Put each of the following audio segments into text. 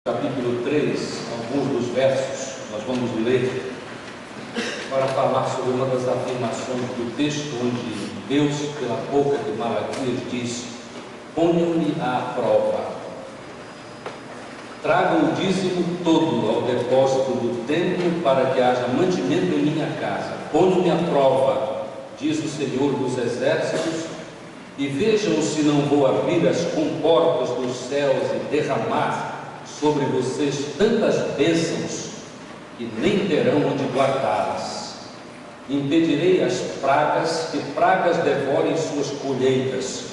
Capítulo 3, alguns dos versos, nós vamos ler para falar sobre uma das afirmações do texto, onde Deus, pela boca de Malaquias, diz: ponham-me à prova, tragam o dízimo todo ao depósito do templo, para que haja mantimento em minha casa. Ponham-me à prova, diz o Senhor dos Exércitos, e vejam se não vou abrir as comportas dos céus e derramar sobre vocês tantas bênçãos que nem terão onde guardá-las. Impedirei as pragas, que pragas devorem suas colheitas,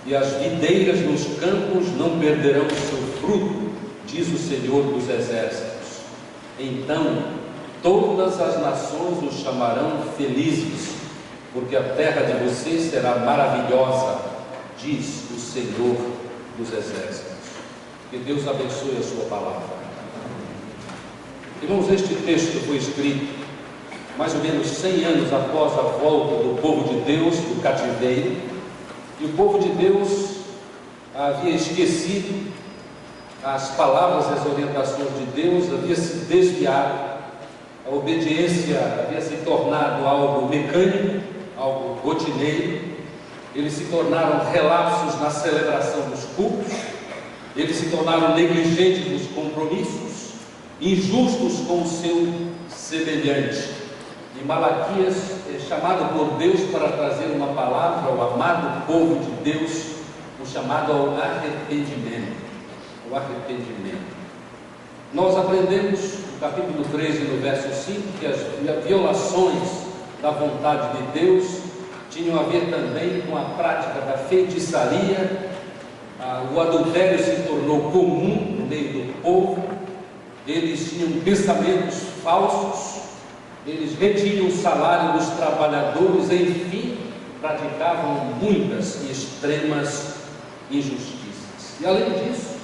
e as videiras nos campos não perderão o seu fruto, diz o Senhor dos Exércitos. Então todas as nações os chamarão felizes, porque a terra de vocês será maravilhosa, diz o Senhor dos Exércitos. Que Deus abençoe a sua palavra. Irmãos, este texto foi escrito mais ou menos 100 anos após a volta do povo de Deus do cativeiro, e o povo de Deus havia esquecido as palavras e as orientações de Deus, havia se desviado, a obediência havia se tornado algo mecânico, algo rotineiro. Eles se tornaram relapsos na celebração dos cultos, eles se tornaram negligentes nos compromissos, injustos com o seu semelhante. E Malaquias é chamado por Deus para trazer uma palavra ao amado povo de Deus, o chamado ao arrependimento. O arrependimento. Nós aprendemos no capítulo 13, no verso 5, que as violações da vontade de Deus tinham a ver também com a prática da feitiçaria. O adultério se tornou comum no meio do povo. Eles tinham pensamentos falsos, eles retinham o salário dos trabalhadores, enfim, praticavam muitas e extremas injustiças. E além disso,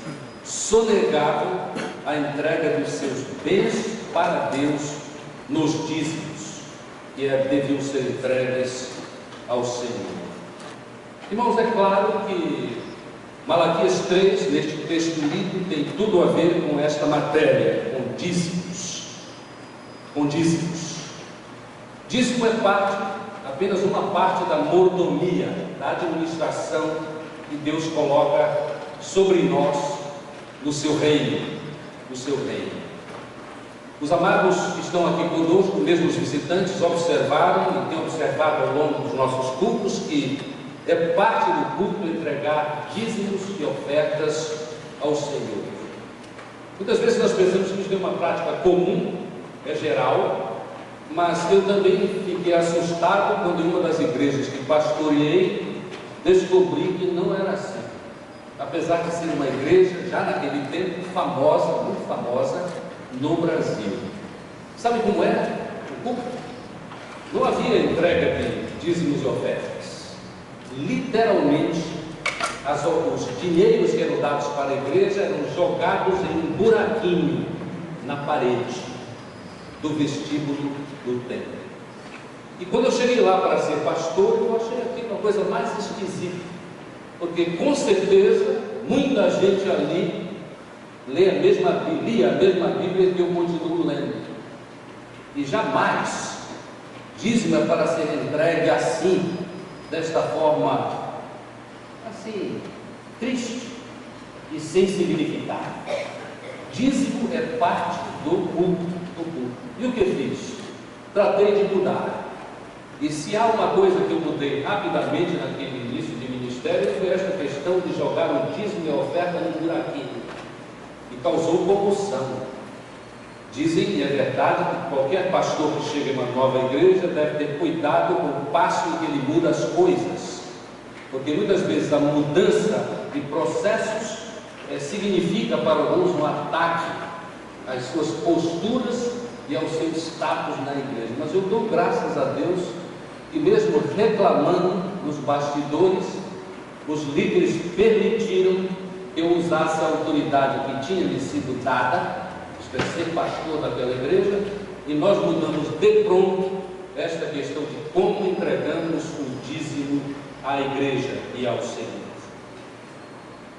sonegavam a entrega dos seus bens para Deus nos dízimos, que deviam ser entregues ao Senhor. Irmãos, é claro que Malaquias 3, neste texto lido, tem tudo a ver com esta matéria, com dízimos. Com dízimos. Dízimo é apenas uma parte da mordomia, da administração que Deus coloca sobre nós no seu reino, Os amados que estão aqui conosco, mesmo os visitantes, observaram e têm observado ao longo dos nossos cultos que é parte do culto entregar dízimos e ofertas ao Senhor. Muitas vezes nós pensamos que isso é uma prática comum, é geral, mas eu também fiquei assustado quando em uma das igrejas que pastoreei descobri que não era assim. Apesar de ser uma igreja, já naquele tempo, famosa, muito famosa, no Brasil. Sabe como era o culto? Não havia entrega de dízimos e ofertas. Literalmente, os dinheiros que eram dados para a igreja eram jogados em um buraquinho na parede do vestíbulo do templo. E quando eu cheguei lá para ser pastor, eu achei aquilo uma coisa mais esquisita, porque com certeza muita gente ali lia a mesma Bíblia que eu continuo lendo. E jamais dízimo é para ser entregue assim, desta forma, assim, triste e sem significado. Dízimo é parte do culto. E o que fiz? Tratei de mudar. E se há uma coisa que eu mudei rapidamente naquele início de ministério, foi esta questão de jogar o dízimo e a oferta no buraquinho. E causou comoção. Dizem, e é verdade, que qualquer pastor que chega em uma nova igreja deve ter cuidado com o passo em que ele muda as coisas, porque muitas vezes a mudança de processos significa para alguns um ataque às suas posturas e ao seu status na igreja. Mas eu dou graças a Deus que, mesmo reclamando nos bastidores, os líderes permitiram que eu usasse a autoridade que tinha me sido dada, ser pastor daquela igreja, e nós mudamos de pronto esta questão de como entregamos o dízimo à igreja e ao Senhor.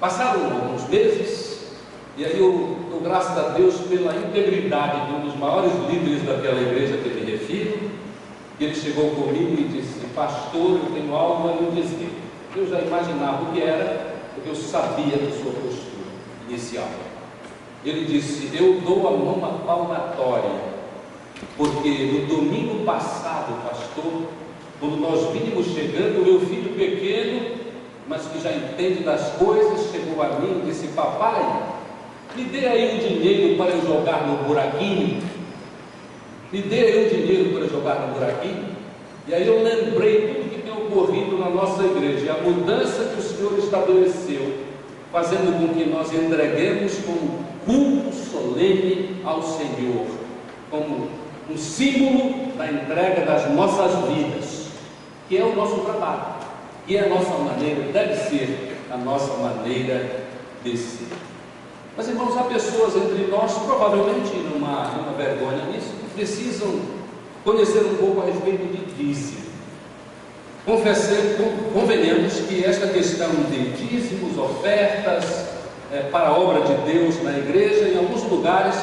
Passaram alguns meses, e aí eu dou graças a Deus pela integridade de um dos maiores líderes daquela igreja que me refiro. Ele chegou comigo e disse: pastor, eu tenho algo a lhe dizer. Eu já imaginava o que era, porque eu sabia da sua postura inicial. Ele disse: eu dou a mão palmatória, porque no domingo passado, pastor, quando nós vínhamos chegando, o meu filho pequeno, mas que já entende das coisas, chegou a mim e disse: papai, me dê aí um dinheiro para eu jogar no buraquinho. Me dê aí um dinheiro para eu jogar no buraquinho. E aí eu lembrei tudo que tem ocorrido na nossa igreja, e a mudança que o Senhor estabeleceu, fazendo com que nós entreguemos como culto solene ao Senhor, como um símbolo da entrega das nossas vidas, que é o nosso trabalho, que é a nossa maneira, deve ser a nossa maneira de ser. Mas, irmãos, há pessoas entre nós, provavelmente não há nenhuma vergonha nisso, que precisam conhecer um pouco a respeito de dízimo. Convenhamos que esta questão de dízimos, ofertas para a obra de Deus na igreja, em alguns lugares,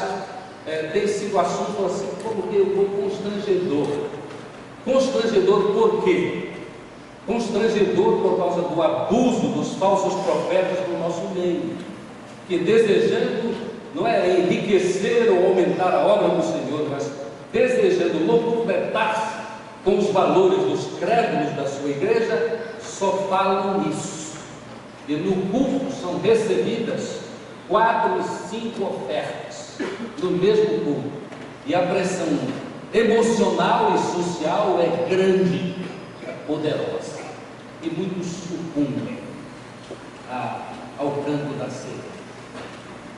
tem sido assunto assim como que um pouco constrangedor. Constrangedor por quê? Constrangedor por causa do abuso dos falsos profetas no nosso meio, que desejando, não é enriquecer ou aumentar a obra do Senhor, mas desejando locupletar-se com os valores dos crédulos da sua igreja, só falam nisso. E no culto são recebidas 4 e 5 ofertas no mesmo culto, e a pressão emocional e social é grande, é poderosa, e muitos sucumbem ao canto da sede.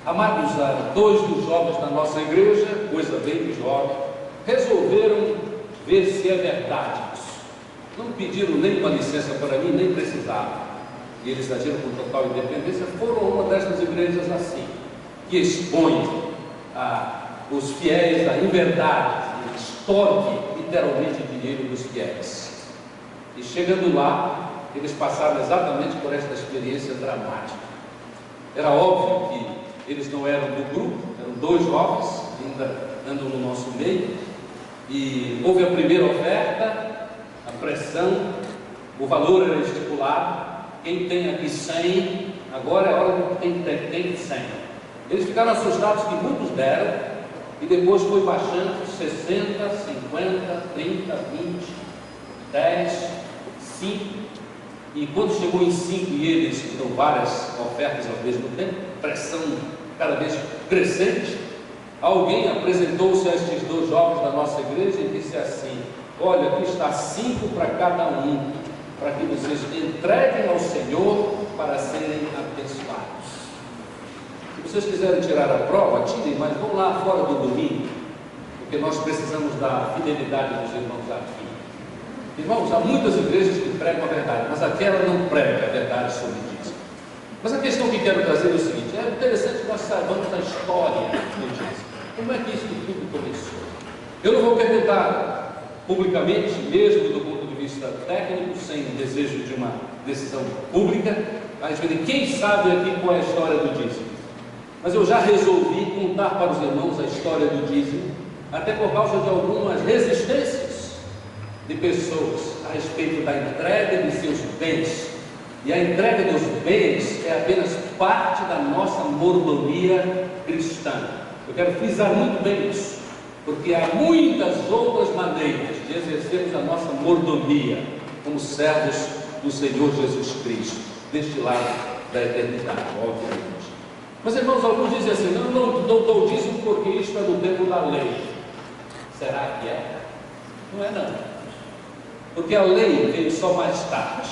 Amados, 2 dos jovens da nossa igreja, coisa bem de jovem, resolveram ver se é verdade isso. Não pediram nenhuma licença para mim, nem precisavam. E eles agiram com total independência. Foram uma destas igrejas assim, que expõem os fiéis à inverdade, extorque literalmente o dinheiro dos fiéis. E chegando lá, eles passaram exatamente por esta experiência dramática. Era óbvio que eles não eram do grupo, eram 2 jovens, ainda andam no nosso meio, e houve a primeira oferta, a pressão, o valor era estipulado. Quem tem aqui 100, agora é a hora de quem tem 100. Eles ficaram assustados que muitos deram, e depois foi baixando 60, 50, 30, 20, 10, 5, e quando chegou em 5 e eles dão várias ofertas ao mesmo tempo, pressão cada vez crescente, alguém apresentou-se a estes 2 jovens da nossa igreja e disse assim: olha, aqui está 5 para cada um, para que vocês entreguem ao Senhor para serem abençoados. Se vocês quiserem tirar a prova, tirem, mas vão lá fora do domingo, porque nós precisamos da fidelidade dos irmãos aqui. Irmãos, há muitas igrejas que pregam a verdade, mas aquela não prega a verdade sobre dízimo. Mas a questão que quero trazer é o seguinte: é interessante que nós saibamos da história do dízimo. Como é que isso tudo começou? Eu não vou perguntar publicamente, mesmo do ponto de vista técnico, sem desejo de uma decisão pública, a respeito de quem sabe aqui qual é a história do dízimo. Mas eu já resolvi contar para os irmãos a história do dízimo, até por causa de algumas resistências de pessoas a respeito da entrega de seus bens. E a entrega dos bens é apenas parte da nossa mordomia cristã. Eu quero frisar muito bem isso, porque há muitas outras maneiras de exercermos a nossa mordomia como servos do Senhor Jesus Cristo, deste lado da eternidade, obviamente. Mas, irmãos, alguns dizem assim: não dou dízimo porque isto é do tempo da lei. Será que é? Não é não, porque a lei veio só mais tarde.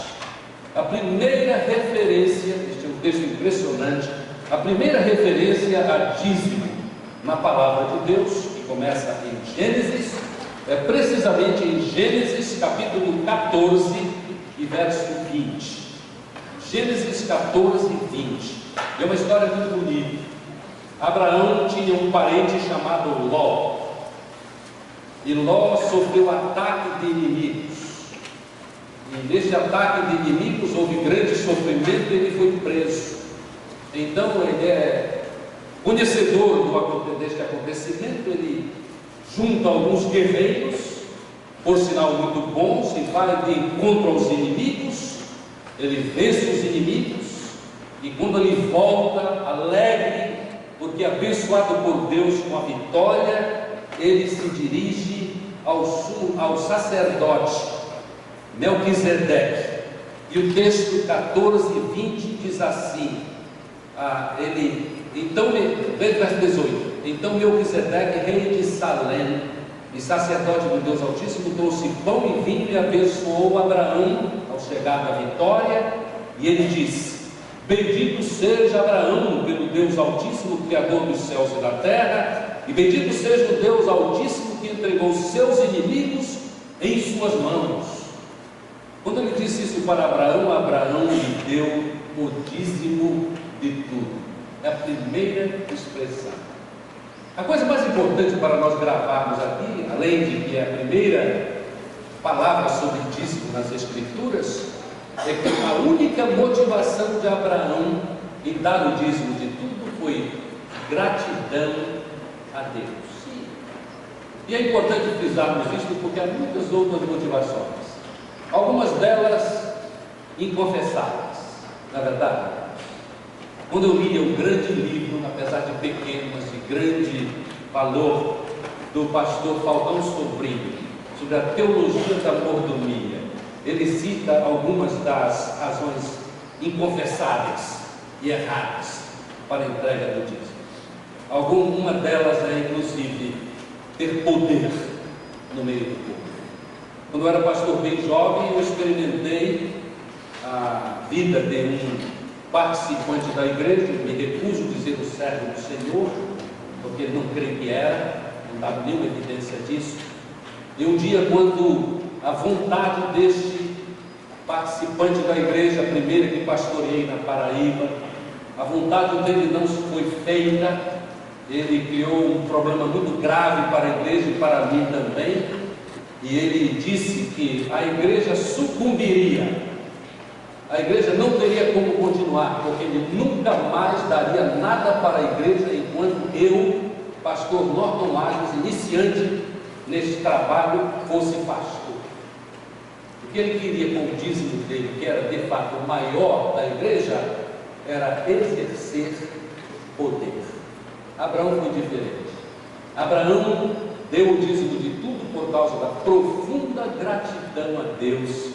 A primeira referência, este é um texto impressionante, a primeira referência a dízimo na palavra de Deus, que começa em Gênesis, é precisamente em Gênesis capítulo 14 e verso 20. Gênesis 14 e 20. É uma história muito bonita. Abraão tinha um parente chamado Ló, e Ló sofreu ataque de inimigos. E nesse ataque de inimigos houve grande sofrimento e ele foi preso. Então ele é Conhecedor deste acontecimento, ele junta alguns guerreiros, por sinal muito bons, e vai de encontro aos inimigos. Ele vence os inimigos, e quando ele volta alegre, porque abençoado por Deus com a vitória, ele se dirige ao sacerdote Melquisedeque. E o texto 14 e 20 diz assim, verso 18: Então Melquisedeque, rei de Salém e sacerdote do Deus Altíssimo, trouxe pão e vinho e abençoou Abraão ao chegar da vitória, e ele disse: Bendito seja Abraão pelo Deus Altíssimo, Criador dos céus e da terra, e bendito seja o Deus Altíssimo que entregou seus inimigos em suas mãos. Quando ele disse isso para Abraão, Abraão lhe deu o dízimo de tudo. É a primeira expressão. A coisa mais importante para nós gravarmos aqui, além de que é a primeira palavra sobre dízimo nas Escrituras, é que a única motivação de Abraão em dar o dízimo de tudo foi gratidão a Deus. Sim. E é importante frisarmos isso porque há muitas outras motivações, algumas delas inconfessáveis, na verdade. Quando eu lia um grande livro, apesar de pequeno, mas de grande valor, do pastor Falcão Sobrinho, sobre a teologia da mordomia, ele cita algumas das razões inconfessáveis e erradas para a entrega do dízimo. Uma delas é, inclusive, ter poder no meio do povo. Quando eu era pastor bem jovem, eu experimentei a vida de um participante da igreja. Me recuso a dizer o servo do Senhor, porque não creio que era, não dá nenhuma evidência disso. E um dia, quando a vontade deste participante da igreja, a primeira que pastoreei na Paraíba, a vontade dele não foi feita, ele criou um problema muito grave para a igreja e para mim também, e ele disse que a igreja sucumbiria, a igreja não teria como continuar, porque ele nunca mais daria nada para a igreja enquanto eu, pastor Norton Lagos, iniciante neste trabalho, fosse pastor. O que ele queria com o dízimo dele, que era de fato o maior da igreja, era exercer poder. Abraão foi diferente. Abraão deu o dízimo de tudo por causa da profunda gratidão a Deus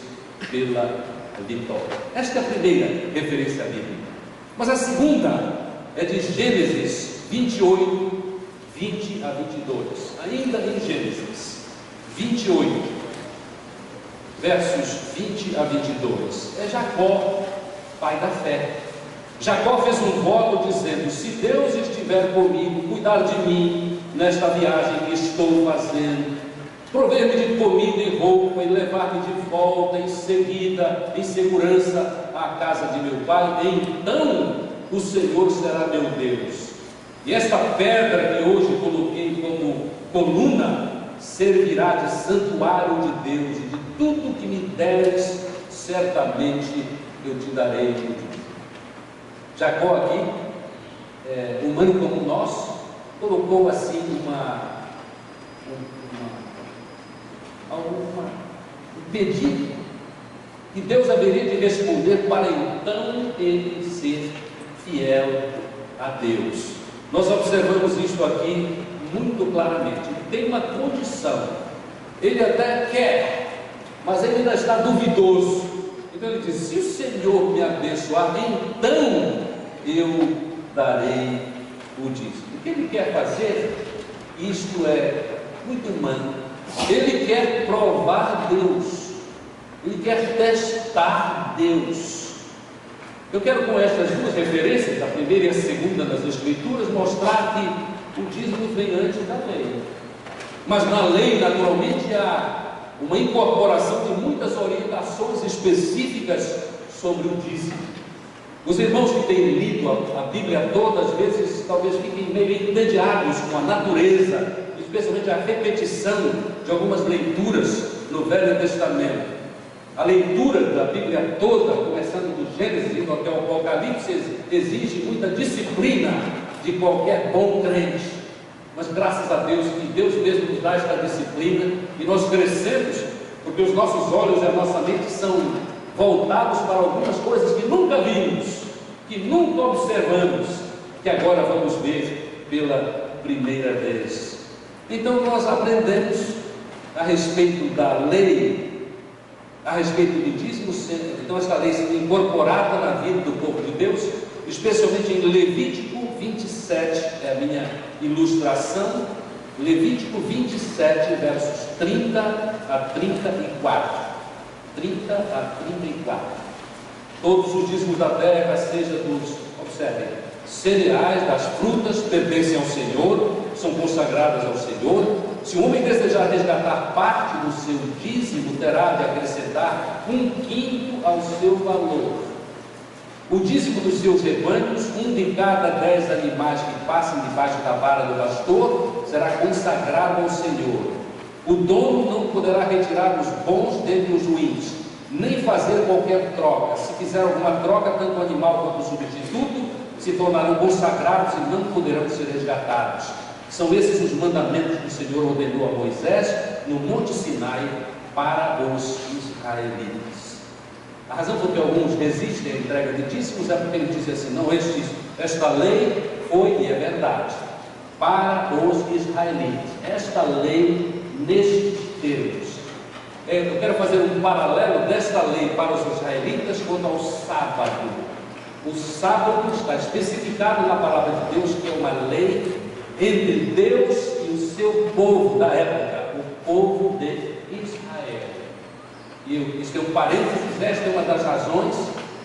pela vitória. Esta é a primeira referência bíblica. Mas a segunda é de Gênesis 28, 20 a 22. Ainda em Gênesis 28, versos 20 a 22. É Jacó, pai da fé. Jacó fez um voto dizendo: se Deus estiver comigo, cuidar de mim nesta viagem que estou fazendo, prover-me de comida e roupa e levar-me de volta em seguida, em segurança, à casa de meu pai, então o Senhor será meu Deus. E esta pedra que hoje coloquei como coluna servirá de santuário de Deus, e de tudo que me deres, certamente eu te darei o dízimo. Jacó aqui, humano como nós, colocou assim um pedido que Deus haveria de responder para então ele ser fiel a Deus. Nós observamos isso aqui muito claramente. Ele tem uma condição, ele até quer, mas ele ainda está duvidoso. Então ele diz: se o Senhor me abençoar, então eu darei o dízimo. O que ele quer fazer? Isto é muito humano. Ele quer provar Deus, ele quer testar Deus. Eu quero, com estas duas referências, a primeira e a segunda nas Escrituras, mostrar que o dízimo vem antes da lei. Mas na lei, naturalmente, há uma incorporação de muitas orientações específicas sobre o dízimo. Os irmãos que têm lido a Bíblia toda, às vezes, talvez fiquem meio entediados com a natureza, especialmente a repetição de algumas leituras no Velho Testamento. A leitura da Bíblia toda, começando do Gênesis indo até o Apocalipse, exige muita disciplina de de qualquer bom crente. Mas graças a Deus, que Deus mesmo nos dá esta disciplina e nós crescemos, porque os nossos olhos e a nossa mente são voltados para algumas coisas que nunca vimos, que nunca observamos, que agora vamos ver pela primeira vez. Então nós aprendemos a respeito da lei, a respeito do dízimo, então esta lei sendo incorporada na vida do povo de Deus, especialmente em Levítico 27, é a minha ilustração, Levítico 27, versos 30 a 34. 30 a 34. Todos os dízimos da terra, seja dos, observem, cereais, das frutas, pertencem ao Senhor, são consagradas ao Senhor. Se o homem desejar resgatar parte do seu dízimo, terá de acrescentar 1/5 ao seu valor. O dízimo dos seus rebanhos, um de cada 10 animais que passem debaixo da vara do pastor, será consagrado ao Senhor. O dono não poderá retirar os bons dentre os ruins, nem fazer qualquer troca. Se fizer alguma troca, tanto o animal quanto o substituto se tornarão consagrados e não poderão ser resgatados. São esses os mandamentos que o Senhor ordenou a Moisés no Monte Sinai para os israelitas. A razão por que alguns resistem à entrega de dízimos é porque ele diz assim: não, esta lei foi, e é verdade, para os israelitas. Esta lei nestes termos. Eu quero fazer um paralelo desta lei para os israelitas quanto ao sábado. O sábado está especificado na palavra de Deus que é uma lei entre Deus e o seu povo da época, o povo de Israel. E isso é um parênteses, esta é uma das razões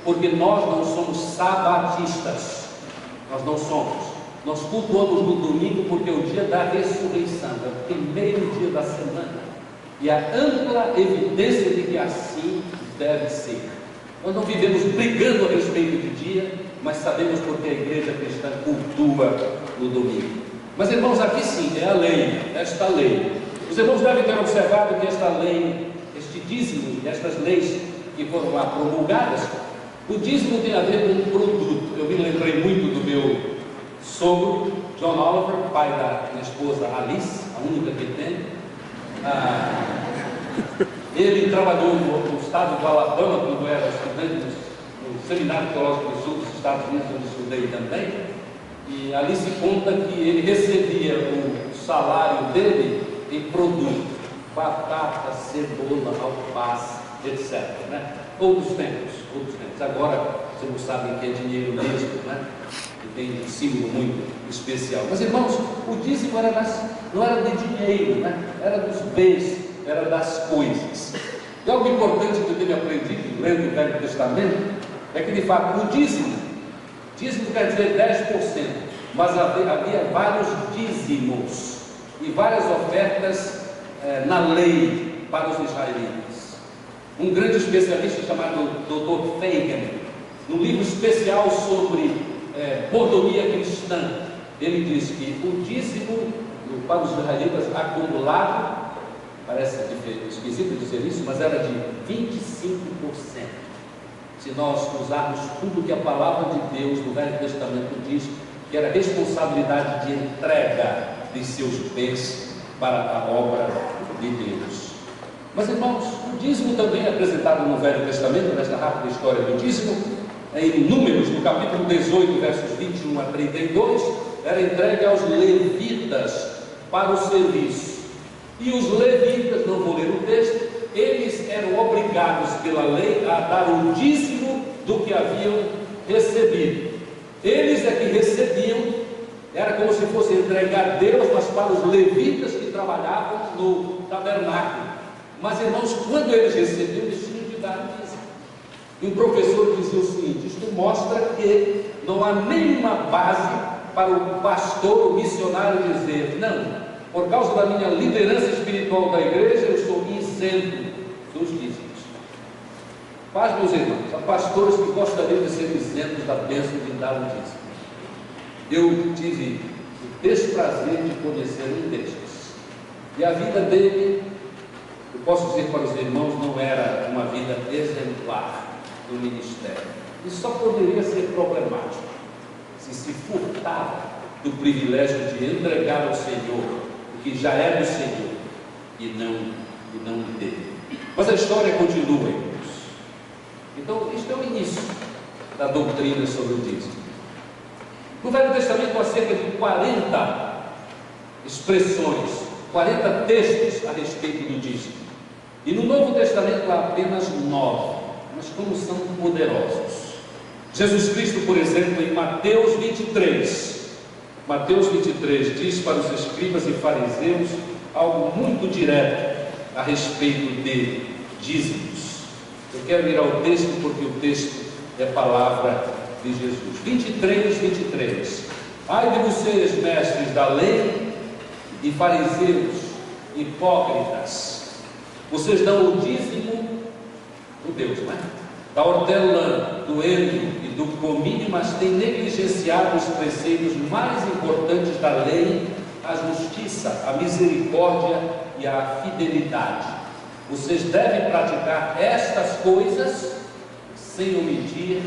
porque nós não somos sabatistas. Nós não somos. Nós cultuamos no domingo porque é o dia da ressurreição, é o primeiro dia da semana. E há ampla evidência de que assim deve ser. Nós não vivemos brigando a respeito de dia, mas sabemos porque a igreja cristã cultua no domingo. Mas irmãos, aqui sim, é a lei, esta lei. Os irmãos devem ter observado que esta lei, este dízimo, estas leis que foram lá promulgadas, o dízimo tem a ver com um produto. Eu me lembrei muito do meu sogro, John Oliver, pai da minha esposa Alice, a única que tem. Ele trabalhou no estado do Alabama quando era estudante no Seminário Teológico do Sul dos Estados Unidos, onde estudei também. E ali se conta que ele recebia o salário dele em produto, batata, cebola, alface, etc. Né? Outros tempos. Agora vocês não sabem que é dinheiro mesmo, né? E tem um símbolo muito especial. Mas irmãos, o dízimo não era de dinheiro, né? Era dos bens, era das coisas. E algo importante que eu tenho aprendido lendo o Velho Testamento é que de fato o dízimo quer dizer 10%, mas havia vários dízimos e várias ofertas na lei para os israelitas. Um grande especialista chamado Dr. Fagan, num livro especial sobre mordomia cristã, ele diz que o dízimo para os israelitas acumulado, parece esquisito dizer isso, mas era de 25%. Se nós usarmos tudo que a palavra de Deus no Velho Testamento diz, que era responsabilidade de entrega de seus bens para a obra de Deus. Mas irmãos, o dízimo também é apresentado no Velho Testamento, nesta rápida história do dízimo, em Números, no capítulo 18, versos 21 a 32, era entregue aos levitas para o serviço. E os levitas, não vou ler o texto, eles eram obrigados pela lei a dar o dízimo do que haviam recebido. Eles é que recebiam, era como se fosse entregar a Deus, mas para os levitas que trabalhavam no tabernáculo. Mas irmãos, quando eles recebiam, eles tinham de dar o dízimo. E um professor dizia o seguinte: isto mostra que não há nenhuma base para o pastor, o missionário dizer, não, por causa da minha liderança espiritual da igreja, eu sou isento dos dízimos. Paz, meus irmãos, há pastores que gostariam de ser isentos da bênção de dar o dízimo. Eu tive o desprazer de conhecer um destes. E a vida dele, eu posso dizer para os irmãos, não era uma vida exemplar do ministério. Isso só poderia ser problemático se furtava do privilégio de entregar ao Senhor o que já é do Senhor e não dele. Mas a história continua, irmãos. Então, isto é o início da doutrina sobre o dízimo. No Velho Testamento há cerca de 40 expressões, 40 textos a respeito do dízimo. E no Novo Testamento há apenas 9, mas como são poderosos. Jesus Cristo, por exemplo, em Mateus 23, diz para os escribas e fariseus algo muito direto a respeito de dízimos. Eu quero ir ao texto porque o texto é palavra de Jesus. 23. Ai de vocês, mestres da lei e fariseus, hipócritas, vocês dão o dízimo do Deus, não é? Da hortelã, do endro e do cominho, mas têm negligenciado os preceitos mais importantes da lei, a justiça, a misericórdia e a fidelidade. Vocês devem praticar estas coisas sem omitir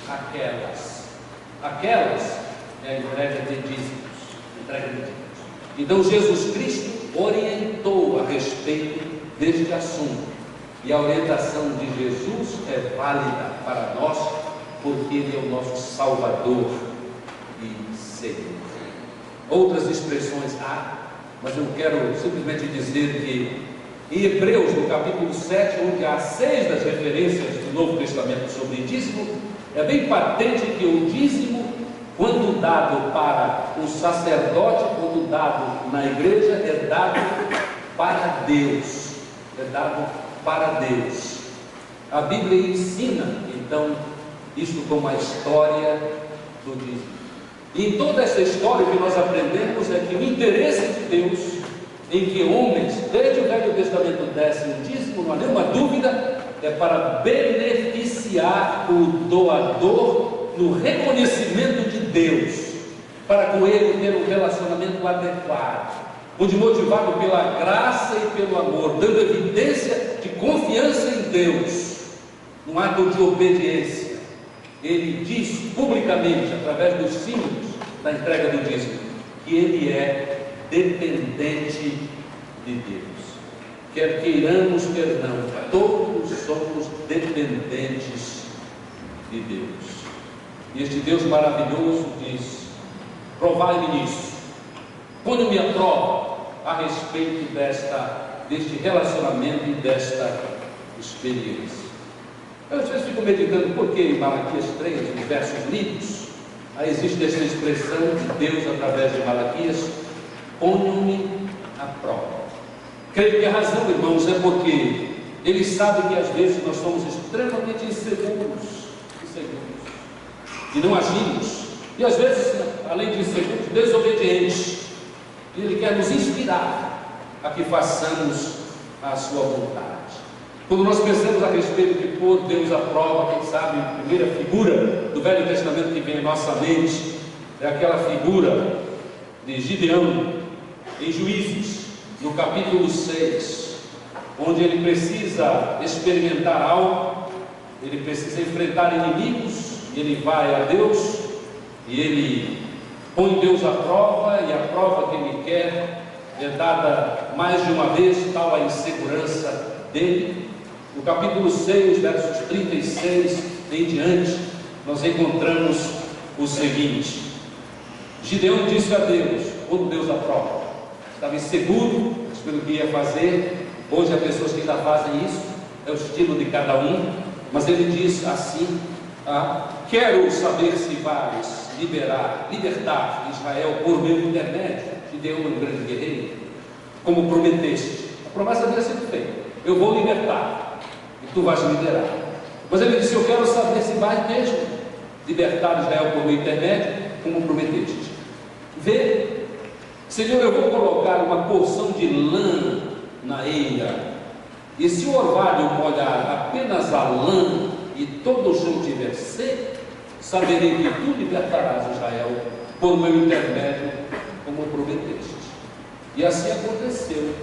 aquelas. Aquelas é a entrega de dízimos. Então Jesus Cristo orientou a respeito deste assunto. E a orientação de Jesus é válida para nós, porque Ele é o nosso Salvador e Senhor. Outras expressões há, mas eu quero simplesmente dizer que em Hebreus, no capítulo 7, onde há 6 das referências do Novo Testamento sobre dízimo, é bem patente que o dízimo, quando dado para o sacerdote, quando dado na igreja, é dado para Deus. É dado para Deus. A Bíblia ensina, então, isto como a história do dízimo. E em toda essa história o que nós aprendemos é que o interesse de Deus em que homens, desde o Velho Testamento, dessem o dízimo, não há nenhuma dúvida, é para beneficiar o doador no reconhecimento de Deus, para com ele ter um relacionamento adequado, onde motivado pela graça e pelo amor, dando evidência de confiança em Deus, num ato de obediência. Ele diz publicamente, através dos símbolos da entrega do dízimo, que ele é dependente de Deus. Quer queiramos, quer não, todos somos dependentes de Deus. E este Deus maravilhoso diz: provai-me nisso, ponha-me à prova a respeito deste relacionamento e desta experiência. Eu às vezes fico meditando por que em Malaquias 3, nos versos lidos, existe essa expressão de Deus através de Malaquias: ponham-me à prova. Creio que a razão, irmãos, é porque Ele sabe que às vezes nós somos extremamente inseguros e não agimos, e às vezes, além de inseguros, desobedientes. E Ele quer nos inspirar a que façamos a sua vontade. Quando nós pensamos a respeito de pôr Deus à prova, quem sabe a primeira figura do Velho Testamento que vem à nossa mente é aquela figura de Gideão em Juízes, no capítulo 6, onde ele precisa experimentar algo, ele precisa enfrentar inimigos, e ele vai a Deus e ele põe Deus à prova, e a prova que ele quer é dada mais de uma vez, tal a insegurança dele. No capítulo 6, versos 36 em diante, nós encontramos o seguinte: Gideão disse a Deus, quando Deus a prova, estava inseguro pelo que ia fazer. Hoje há pessoas que ainda fazem isso, é o estilo de cada um, mas ele diz assim: quero saber se vais libertar Israel por meu intermédio. Gideão é um grande guerreiro, como prometeste. A promessa havia sido feita: eu vou libertar e tu vais liderar. Mas ele disse: eu quero saber se vais mesmo libertar Israel por meu intermédio, como prometeste. Vê, Senhor, eu vou colocar uma porção de lã na eira, e se o orvalho molhar apenas a lã e todo o chão tiver seco, saberei que tu libertarás Israel por meu intermédio, como prometeste. E assim aconteceu.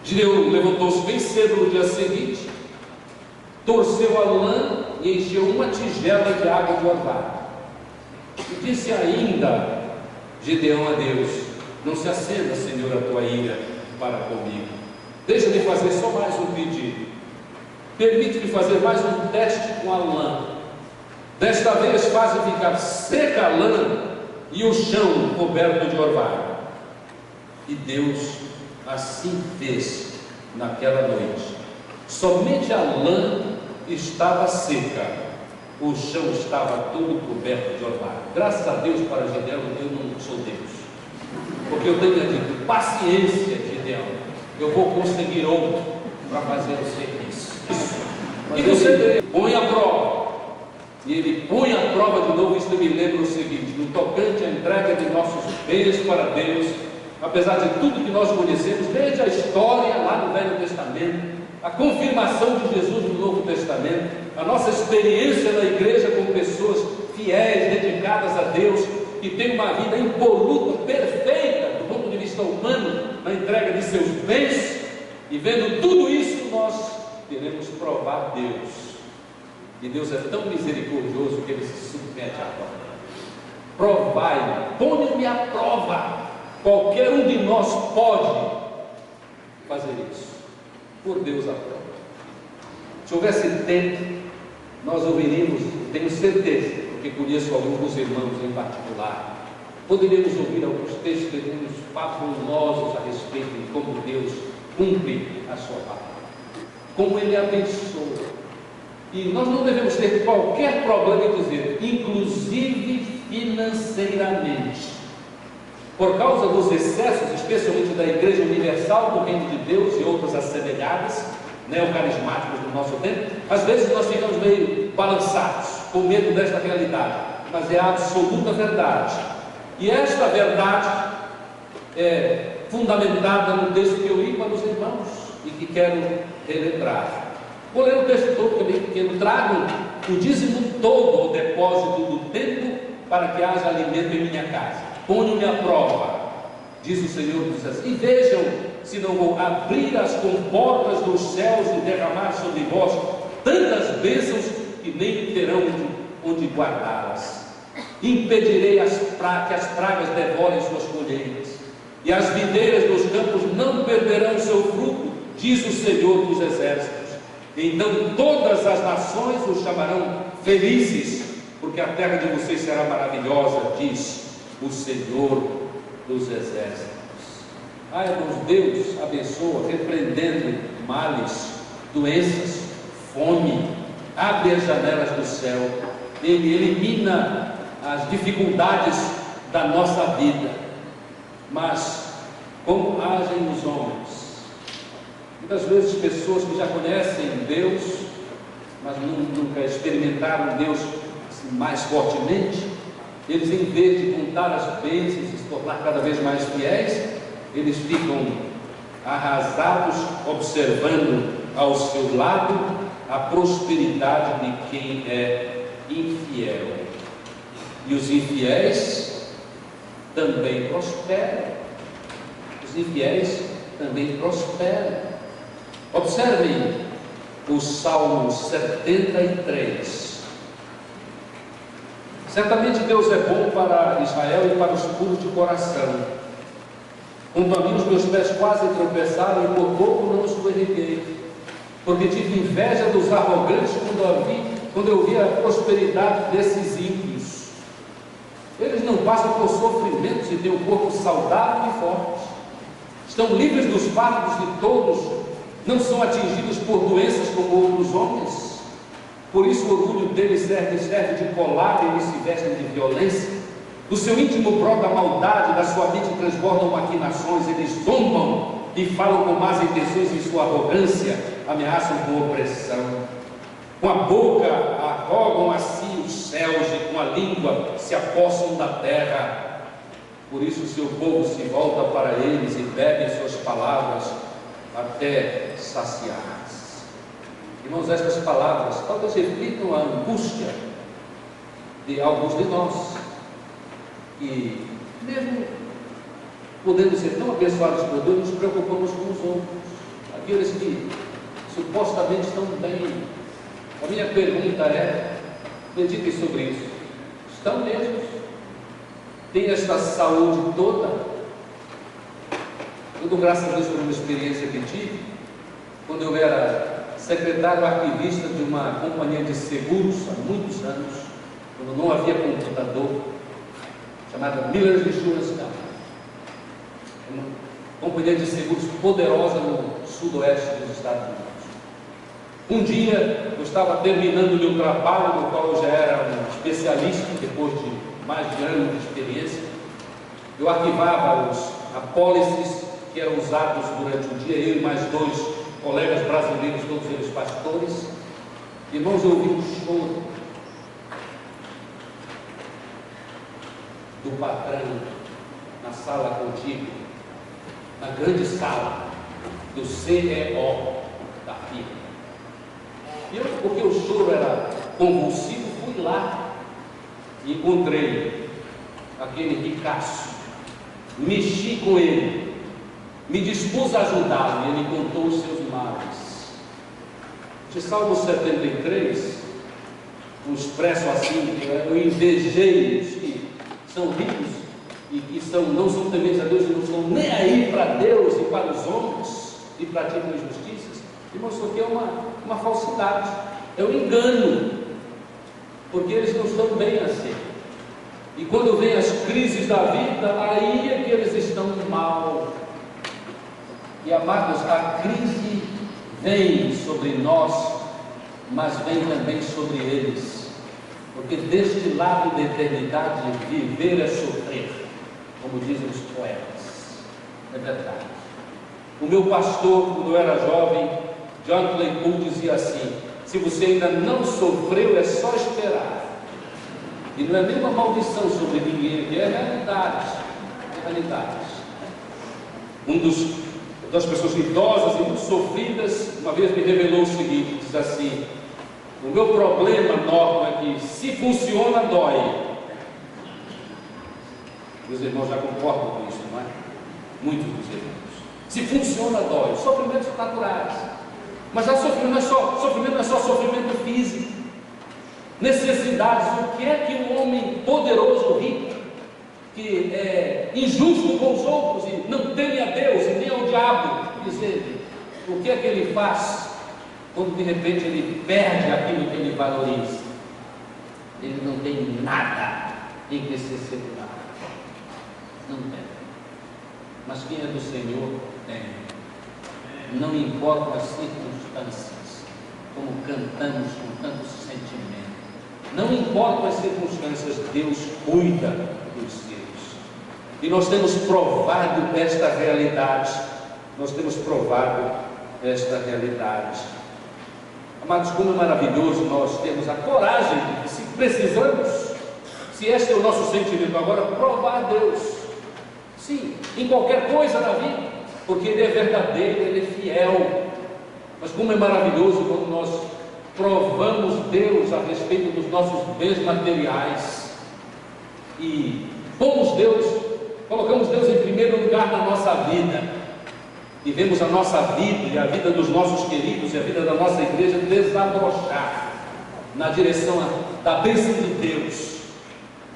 Gideão levantou-se bem cedo no dia seguinte, torceu a lã e encheu uma tigela de água de orvalho, e disse ainda Gideão a Deus: não se acenda, Senhor, a tua ira para comigo. Deixa-me fazer só mais um pedido. Permite-me fazer mais um teste com a lã. Desta vez faz ficar seca a lã e o chão coberto de orvalho. E Deus assim fez naquela noite. Somente a lã estava seca, o chão estava todo coberto de orvalho. Graças a Deus para Gideão, eu não sou Deus, porque eu tenho dito: paciência, Gideão, eu vou conseguir outro para fazer o serviço. E você põe a prova. E ele põe a prova de novo. Isso me lembra o seguinte: no tocante à entrega de nossos bens para Deus, apesar de tudo que nós conhecemos, desde a história lá no Velho Testamento, a confirmação de Jesus no Novo Testamento, a nossa experiência na igreja com pessoas fiéis, dedicadas a Deus, que têm uma vida impoluta, perfeita do ponto de vista humano, na entrega de seus bens, e vendo tudo isso, nós queremos provar Deus. E Deus é tão misericordioso que Ele se submete à prova. Provai-me, põe-me à prova. Qualquer um de nós pode fazer isso. Por Deus a prova. Se houvesse tempo, nós ouviríamos, tenho certeza, porque conheço alguns dos irmãos em particular, poderíamos ouvir alguns testemunhos fabulosos a respeito de como Deus cumpre a sua palavra, como Ele abençoa. E nós não devemos ter qualquer problema em dizer, inclusive financeiramente, por causa dos excessos, especialmente da Igreja Universal do Reino de Deus e outras assemelhadas, neocarismáticos do nosso tempo, às vezes nós ficamos meio balançados, com medo desta realidade, mas é a absoluta verdade. E esta verdade é fundamentada no texto que eu li para os irmãos e que quero relembrar. Vou ler o texto todo também, pequeno. Tragam o dízimo todo ao depósito do templo, para que haja alimento em minha casa. Ponham-me à prova, diz o Senhor dos Exércitos, e vejam se não vou abrir as comportas dos céus e derramar sobre vós tantas bênçãos que nem terão onde guardá-las. Impedirei que as pragas devorem suas colheitas, e as videiras dos campos não perderão seu fruto, diz o Senhor dos Exércitos. Então todas as nações os chamarão felizes, porque a terra de vocês será maravilhosa, diz o Senhor dos Exércitos. Irmãos, Deus abençoa, repreendendo males, doenças, fome, abre as janelas do céu, Ele elimina as dificuldades da nossa vida. Mas como agem os homens? Muitas vezes pessoas que já conhecem Deus, mas nunca experimentaram Deus assim, mais fortemente, eles, em vez de contar as bênçãos e se tornar cada vez mais fiéis, eles ficam arrasados, observando ao seu lado a prosperidade de quem é infiel. E os infiéis também prosperam. Os infiéis também prosperam. Observem o Salmo 73. Certamente Deus é bom para Israel e para os puros de coração. Quanto a mim, os meus pés quase tropeçaram e por pouco não escorreguei, porque tive inveja dos arrogantes quando eu vi a prosperidade desses ímpios. Eles não passam por sofrimentos e têm um corpo saudável e forte. Estão livres dos fardos de todos, não são atingidos por doenças como outros homens. Por isso o orgulho deles serve de colar e eles se vestem de violência. Do seu íntimo brota a maldade, da sua mente transbordam maquinações. Eles zombam e falam com más intenções em sua arrogância, ameaçam com opressão. Com a boca arrogam a si os céus e com a língua se apossam da terra. Por isso o seu povo se volta para eles e bebe suas palavras até saciar. Irmãos, estas palavras talvez reflitam a angústia de alguns de nós, e mesmo podendo ser tão abençoados por Deus, nos preocupamos com os outros, aqueles que supostamente estão bem. A minha pergunta é: meditem sobre isso. Estão mesmo? tem esta saúde toda. Eu dou graças a Deus por uma experiência que tive, quando eu era secretário arquivista de uma companhia de seguros, há muitos anos, quando não havia computador, chamada Miller's Insurance Company, uma companhia de seguros poderosa no sudoeste dos Estados Unidos. Um dia, eu estava terminando o meu trabalho, no qual eu já era um especialista, depois de mais de anos de experiência. Eu arquivava os apólices que eram usados durante o dia, eu e mais 2 colegas brasileiros, todos eles pastores. Irmãos, eu ouvi um choro do patrão na sala contigo, na grande sala do CEO da firma. E eu, porque o choro era convulsivo, fui lá e encontrei aquele ricaço, mexi com ele, me dispus a ajudá-lo, e ele contou os seus males. De Salmo 73, eu expresso assim, eu invejei os que são ricos e que não são tementes a Deus e não estão nem aí para Deus e para os homens e praticam injustiças. Irmãos, isso aqui é uma falsidade, é um engano, porque eles não estão bem assim. E quando vem as crises da vida, aí é que eles estão mal. E amados, a crise vem sobre nós, mas vem também sobre eles, porque deste lado da eternidade, viver é sofrer, como dizem os poetas. É verdade. O meu pastor, quando eu era jovem, John Claypool, dizia assim: se você ainda não sofreu, é só esperar. E não é nenhuma maldição sobre ninguém, é realidade. É realidade. Das pessoas idosas e muito sofridas, uma vez me revelou o seguinte: diz assim, o meu problema, Norton, é que se funciona, dói. Meus irmãos já concordam com isso, não é? Muitos dos irmãos. Se funciona, dói. Sofrimentos naturais. Mas já sofrimento não é só sofrimento físico. Necessidades. O que é que um homem poderoso, rico, que é injusto com os outros e não teme a Deus e nem ao diabo, dizer, o que é que ele faz quando de repente ele perde aquilo que ele valoriza? Ele não tem nada em que se segurar. Não tem. Mas quem é do Senhor tem. Não importam as circunstâncias, como cantamos com tanto sentimento. Não importam as circunstâncias, Deus cuida dos seus. E nós temos provado esta realidade. Nós temos provado esta realidade. Amados, como é maravilhoso nós termos a coragem de, se precisamos, se este é o nosso sentimento agora, provar a Deus. Sim, em qualquer coisa na vida, porque Ele é verdadeiro, Ele é fiel. Mas como é maravilhoso quando nós provamos Deus a respeito dos nossos bens materiais e colocamos Deus em primeiro lugar na nossa vida e vemos a nossa vida e a vida dos nossos queridos e a vida da nossa igreja desabrochar na direção da bênção de Deus,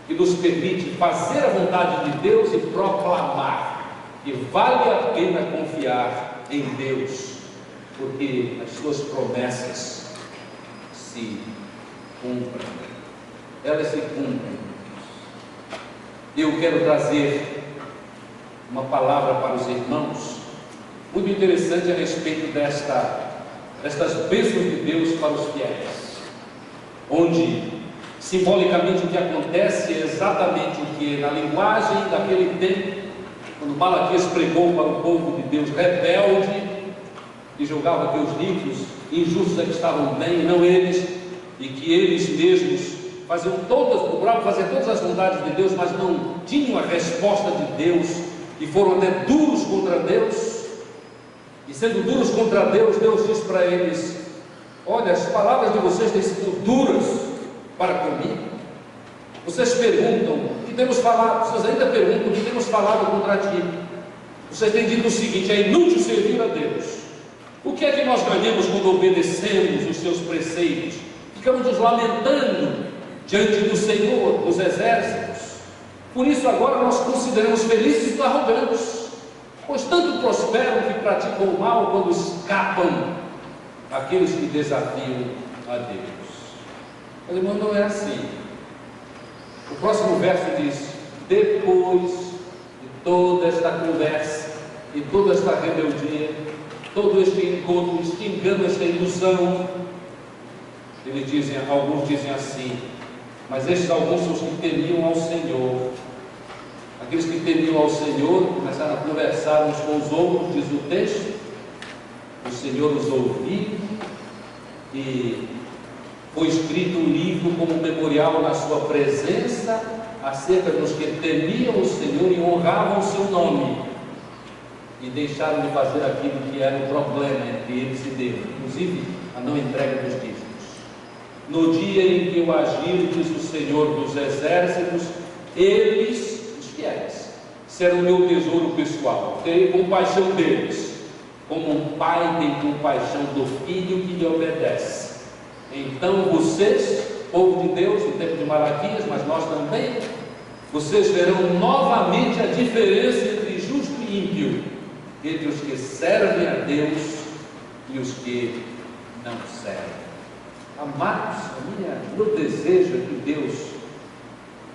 que nos permite fazer a vontade de Deus e proclamar que vale a pena confiar em Deus, porque as suas promessas se cumprem. Elas se cumprem. Eu quero trazer uma palavra para os irmãos, muito interessante a respeito destas bênçãos de Deus para os fiéis, onde simbolicamente o que acontece é exatamente o que na linguagem daquele tempo, quando Malaquias pregou para o povo de Deus rebelde, que julgava que os ricos injustos é que estavam bem, não eles, e que eles mesmos procuravam fazer todas as vontades de Deus, mas não tinham a resposta de Deus, e foram até duros contra Deus. E sendo duros contra Deus, Deus diz para eles: olha, as palavras de vocês têm sido duras para comigo. Vocês perguntam o que temos falado, vocês ainda perguntam o que temos falado contra ti. Vocês têm dito o seguinte: é inútil servir a Deus. O que é que nós ganhamos quando obedecemos os seus preceitos? Ficamos nos lamentando diante do Senhor dos exércitos. Por isso agora nós consideramos felizes os arrogantes, pois tanto prosperam que praticam o mal quando escapam aqueles que desafiam a Deus. Mas, irmão, não é assim. O próximo verso diz: depois de toda esta conversa e toda esta rebeldia, todo este encontro, este engano, esta ilusão, alguns dizem assim, mas estes alguns são os que temiam ao Senhor. Aqueles que temiam ao Senhor começaram a conversar uns com os outros, diz o texto. O Senhor os ouviu e foi escrito um livro como memorial na sua presença acerca dos que temiam o Senhor e honravam o seu nome, e deixaram de fazer aquilo que era o problema entre eles e Deus, inclusive a não entrega dos dízimos. No dia em que eu agir, diz o Senhor dos exércitos, eles, os fiéis, serão meu tesouro pessoal. Terei compaixão deles, como um pai tem compaixão do filho que lhe obedece. Então vocês, povo de Deus, no tempo de Malaquias, mas nós também, vocês verão novamente a diferença entre justo e ímpio, entre os que servem a Deus e os que não servem. Amados, meu desejo é que Deus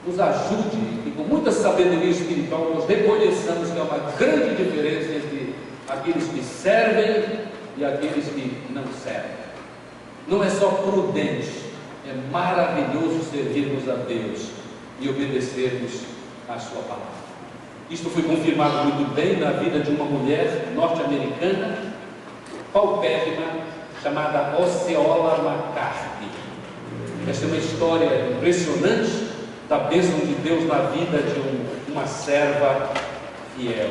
nos ajude e com muita sabedoria espiritual nós reconheçamos que há uma grande diferença entre aqueles que servem e aqueles que não servem. Não é só prudente, é maravilhoso servirmos a Deus e obedecermos à sua palavra. Isto foi confirmado muito bem na vida de uma mulher norte-americana, paupérrima, chamada Osceola McCarthy. Esta é uma história impressionante da bênção de Deus na vida de uma serva fiel.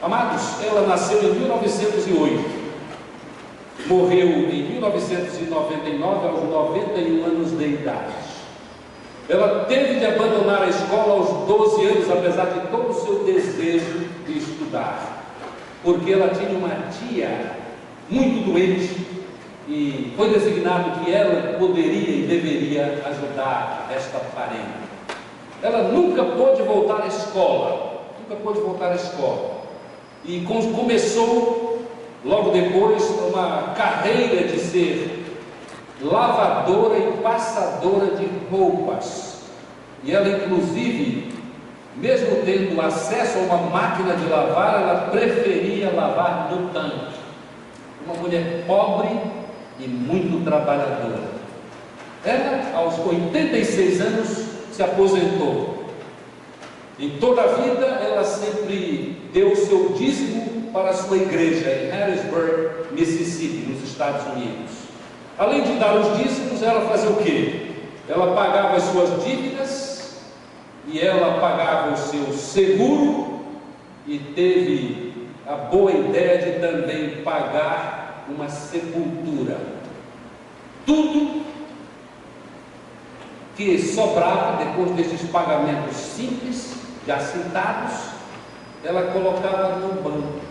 Amados, ela nasceu em 1908, morreu em 1999 aos 91 anos de idade. Ela teve de abandonar a escola aos 12 anos, apesar de todo o seu desejo de estudar, porque ela tinha uma tia muito doente e foi designado que ela poderia e deveria ajudar esta parente. Ela nunca pôde voltar à escola, e começou logo depois uma carreira de ser lavadora e passadora de roupas. E ela, inclusive, mesmo tendo acesso a uma máquina de lavar, ela preferia lavar no tanque. Uma mulher pobre e muito trabalhadora. Ela, aos 86 anos, se aposentou. Em toda a vida, ela sempre deu o seu dízimo para a sua igreja em Harrisburg, Mississippi, nos Estados Unidos. Além de dar os dízimos, ela fazia o quê? Ela pagava as suas dívidas e ela pagava o seu seguro e teve a boa ideia de também pagar uma sepultura. Tudo que sobrava depois desses pagamentos simples, já citados, ela colocava no banco.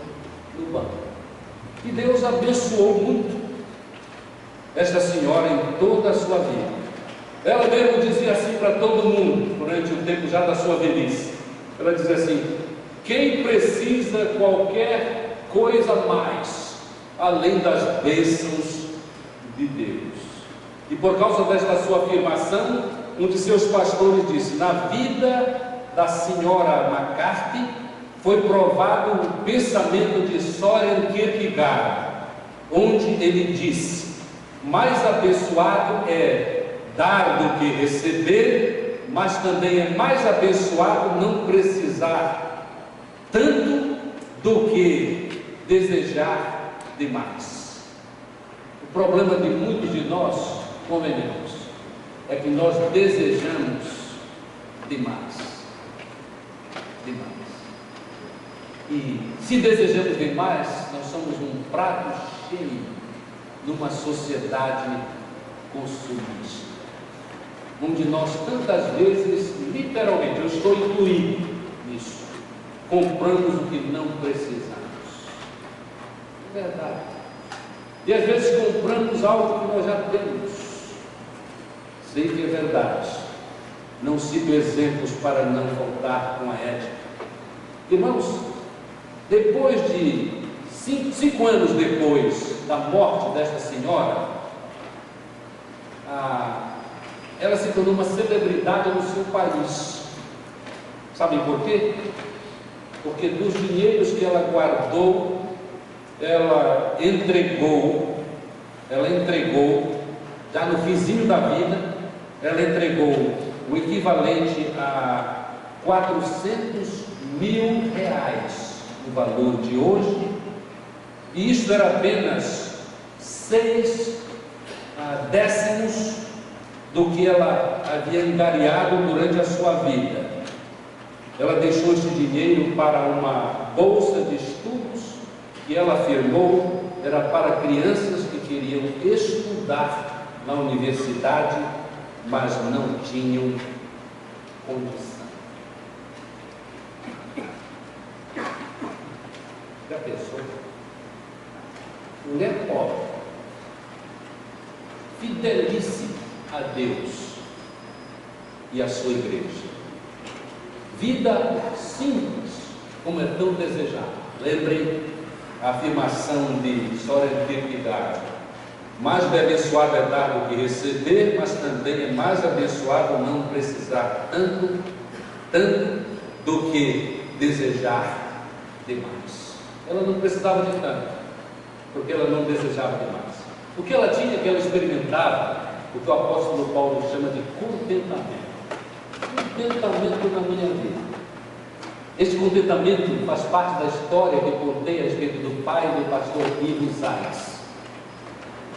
E Deus abençoou muito esta senhora em toda a sua vida. Ela mesmo dizia assim para todo mundo, durante o tempo já da sua velhice. Ela dizia assim: quem precisa qualquer coisa mais, além das bênçãos de Deus? E por causa desta sua afirmação, um de seus pastores disse: na vida da senhora McCarthy foi provado o pensamento de Søren Kierkegaard, onde ele disse: mais abençoado é dar do que receber, mas também é mais abençoado não precisar tanto do que desejar demais. O problema de muitos de nós, convenhamos, é que nós desejamos demais. E se desejamos demais, nós somos um prato cheio numa sociedade consumista, onde nós tantas vezes, literalmente, eu estou incluído nisso, compramos o que não precisamos. É verdade. E às vezes compramos algo que nós já temos. Sei que é verdade. não cito exemplos para não faltar com a ética. Irmãos, depois de 5 anos depois da morte desta senhora, ela se tornou uma celebridade no seu país. Sabem por quê? Porque dos dinheiros que ela guardou, ela entregou, já no finzinho da vida, ela entregou o equivalente a 400 mil reais no valor de hoje, e isso era apenas 6 décimos do que ela havia angariado durante a sua vida. Ela deixou esse dinheiro para uma bolsa de estudos que ela afirmou era para crianças que queriam estudar na universidade, mas não tinham condição. Já pensou? Mulher pobre, fidelíssima a Deus e a sua igreja, vida simples, como é tão desejado. Lembrem a afirmação de Soren Kierkegaard: mais de abençoado é dar do que receber, mas também é mais abençoado não precisar tanto do que desejar demais. Ela não precisava de tanto, porque ela não desejava demais. O que ela tinha, que ela experimentava, o que o apóstolo Paulo chama de contentamento. Contentamento na minha vida. Este contentamento faz parte da história que contei a respeito do pai do pastor Ivo Zayas,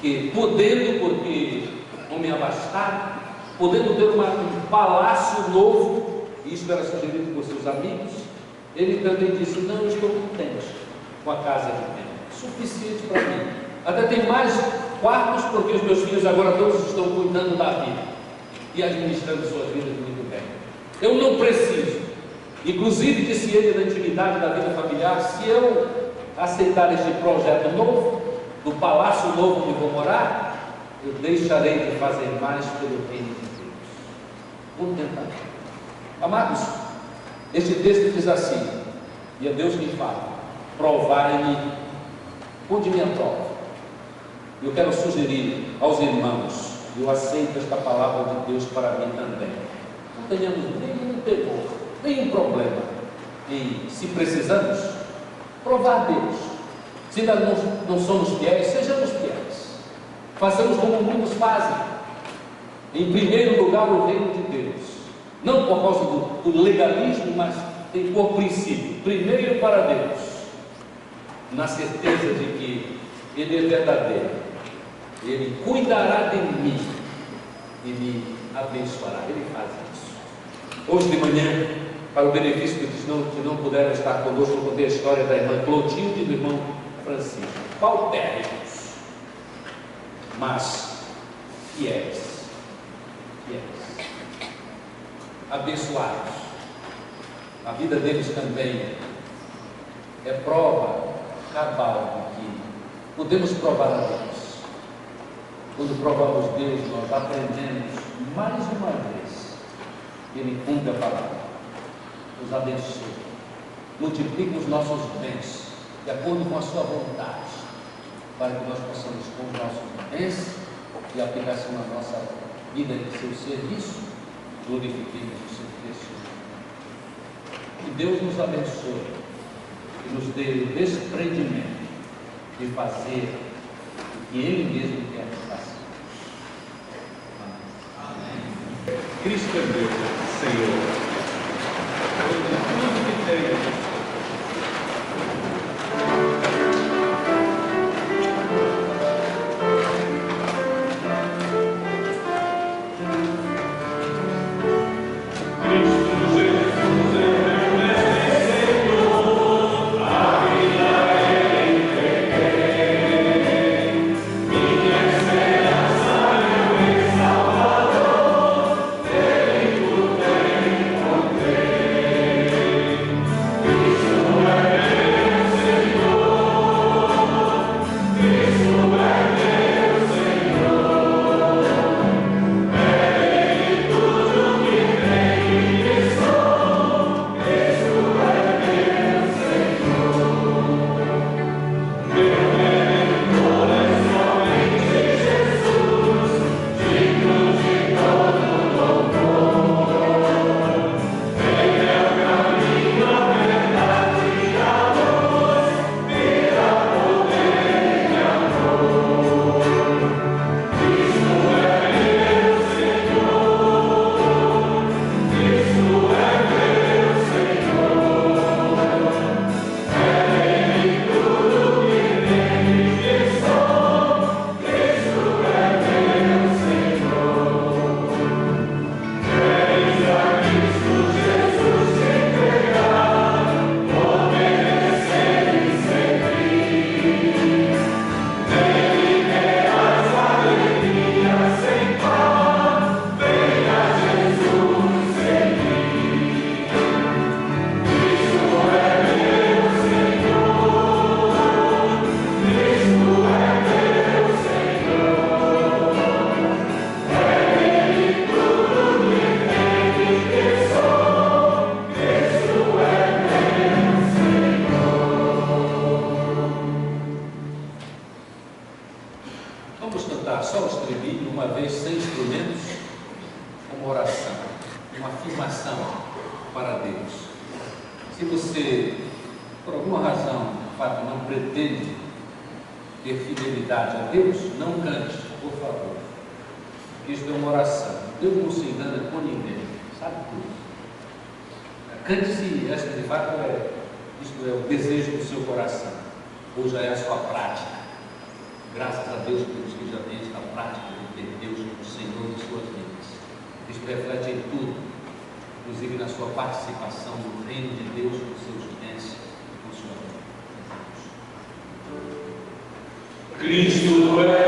que podendo, porque homem abastado, podendo ter um palácio novo, e isso era sugerido por seus amigos, ele também disse: não, eu estou contente com a casa que tenho, suficiente para mim. Até tem mais quartos, porque os meus filhos agora todos estão cuidando da vida e administrando suas vidas muito bem. Eu não preciso. Inclusive, disse ele, na intimidade da vida familiar: se eu aceitar este projeto novo, do palácio novo onde vou morar, eu deixarei de fazer mais pelo reino de Deus. Contentamento. Amados, este texto diz assim, e é Deus quem fala: provai-me, ponde-me à prova. Eu quero sugerir aos irmãos, eu aceito esta palavra de Deus para mim também. Não tenhamos nenhum temor, nenhum problema em, se precisamos, provar Deus. Se ainda não somos fiéis, sejamos fiéis. Façamos como muitos fazem. Em primeiro lugar, o reino de Deus. Não por causa do legalismo, mas tem por princípio. Primeiro para Deus, na certeza de que Ele é verdadeiro. Ele cuidará de mim e me abençoará. Ele faz isso. Hoje de manhã, para o benefício que não puderam estar conosco, eu contei a história da irmã Clotilde e do irmão Francisco. Paupérrimos, mas fiéis. Abençoados. A vida deles também é prova cabal de que podemos provar a Deus. Quando provamos Deus, nós aprendemos mais uma vez que Ele cumpre a palavra, nos abençoa, multiplica os nossos bens de acordo com a sua vontade, para que nós possamos, com os nossos bens e aplicação na nossa vida e seu serviço, glorifiquemos o seu Cristo. Que Deus nos abençoe e nos dê o desprendimento de fazer o que Ele mesmo quer que façamos. Amém. Cristo é Deus, Senhor. Tudo que tem. vez sem instrumentos, uma oração, uma afirmação para Deus. Se você, por alguma razão, de fato, não pretende ter fidelidade a Deus, não cante, por favor. Isso é uma oração. Deus não se engana com ninguém, sabe tudo. Cante se essa de fato isto é o desejo do seu coração, ou já é a sua prática. Graças a Deus pelos que já têm esta prática de ter Deus como Senhor de suas vidas. Isto reflete em tudo, inclusive na sua participação no reino de Deus com seus bens e com sua vida. Cristo é